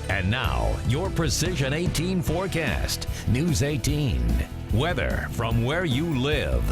And now, your Precision 18 forecast. News 18. Weather from where you live.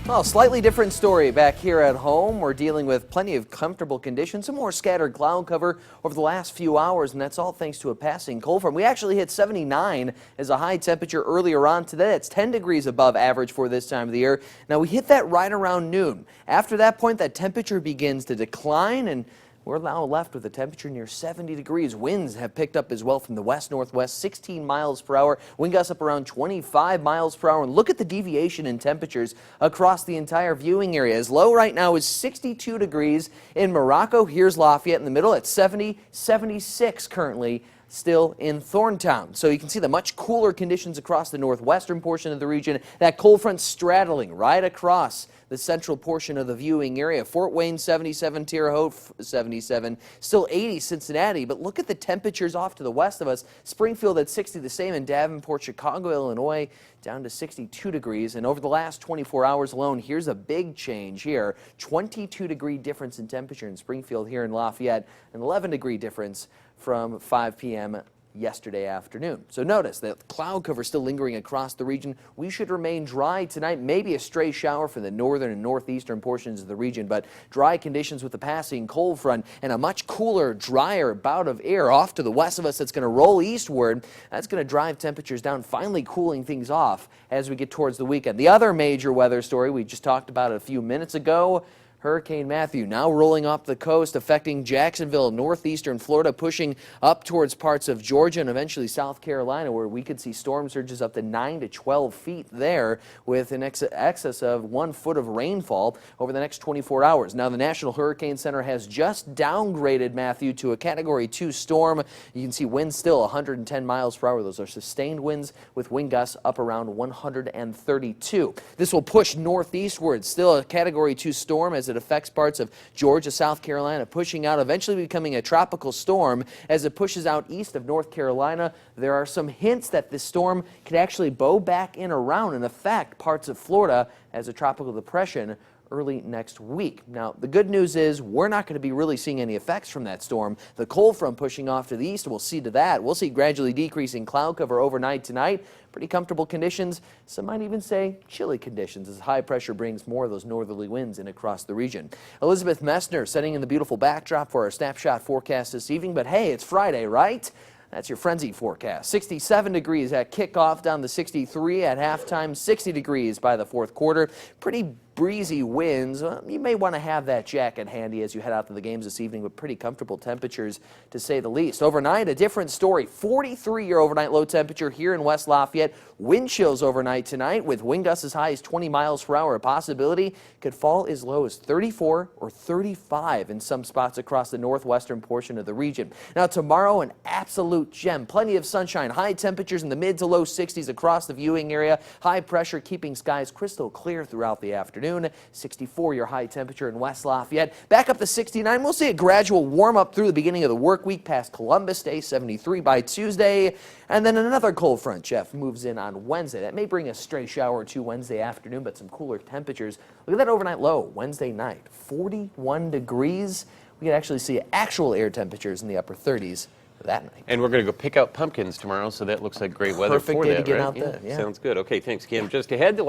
Well, slightly different story back here at home. We're dealing with plenty of comfortable conditions, some more scattered cloud cover over the last few hours, and that's all thanks to a passing cold front. We actually hit 79 as a high temperature earlier on today. That's 10 degrees above average for this time of the year. Now, we hit that right around noon. After that point, that temperature begins to decline, and we're now left with a temperature near 70 degrees. Winds have picked up as well from the west-northwest, 16 miles per hour. Wind gusts up around 25 miles per hour. And look at the deviation in temperatures across the entire viewing area. As low right now is 62 degrees in Morocco. Here's Lafayette in the middle at 70, 76 currently. Still in Thorntown. So you can see the much cooler conditions across the northwestern portion of the region. That cold front straddling right across the central portion of the viewing area. Fort Wayne 77, Terre Haute 77, still 80 Cincinnati. But look at the temperatures off to the west of us. Springfield at 60, the same in Davenport, Chicago, Illinois, down to 62 degrees. And over the last 24 hours alone, here's a big change here. 22-degree difference in temperature in Springfield here in Lafayette, an 11-degree difference from 5 p.m. yesterday afternoon. So notice that cloud cover still lingering across the region. We should remain dry tonight, maybe a stray shower for the northern and northeastern portions of the region, but dry conditions with the passing cold front and a much cooler, drier bout of air off to the west of us that's going to roll eastward. That's going to drive temperatures down, finally cooling things off as we get towards the weekend. The other major weather story we just talked about a few minutes ago, Hurricane Matthew now rolling off the coast, affecting Jacksonville, northeastern Florida, pushing up towards parts of Georgia and eventually South Carolina, where we could see storm surges up to 9 to 12 feet there with an excess of 1 foot of rainfall over the next 24 hours. Now, the National Hurricane Center has just downgraded Matthew to a Category 2 storm. You can see winds still 110 miles per hour. Those are sustained winds with wind gusts up around 132. This will push northeastward, still a Category 2 storm as it affects parts of Georgia, South Carolina, pushing out, eventually becoming a tropical storm as it pushes out east of North Carolina. There are some hints that this storm could actually bow back in around and affect parts of Florida as a tropical depression early next week. Now, the good news is we're not going to be really seeing any effects from that storm. The cold front pushing off to the east, we'll see to that. We'll see gradually decreasing cloud cover overnight tonight. Pretty comfortable conditions. Some might even say chilly conditions as high pressure brings more of those northerly winds in across the region. Elizabeth Messner setting in the beautiful backdrop for our snapshot forecast this evening. But hey, it's Friday, right? That's your frenzy forecast. 67 degrees at kickoff, down to 63 at halftime, 60 degrees by the fourth quarter. Pretty breezy winds. You may want to have that jacket handy as you head out to the games this evening, with pretty comfortable temperatures to say the least. Overnight, a different story. 43-year overnight low temperature here in West Lafayette. Wind chills overnight tonight with wind gusts as high as 20 miles per hour. A possibility could fall as low as 34 or 35 in some spots across the northwestern portion of the region. Now tomorrow, an absolute gem. Plenty of sunshine, high temperatures in the mid to low 60s across the viewing area. High pressure keeping skies crystal clear throughout the afternoon. 64 your high temperature in West Lafayette. Back up to 69. We'll see a gradual warm up through the beginning of the work week past Columbus Day, 73 by Tuesday. And then another cold front, Jeff, moves in on Wednesday. That may bring a stray shower or two Wednesday afternoon, but some cooler temperatures. Look at that overnight low Wednesday night, 41 degrees. We can actually see actual air temperatures in the upper 30s that night. And we're going to go pick out pumpkins tomorrow, so that looks like great weather Perfect for day that, to get right? out there. Yeah. Sounds good. Okay, thanks, Kim. Just ahead to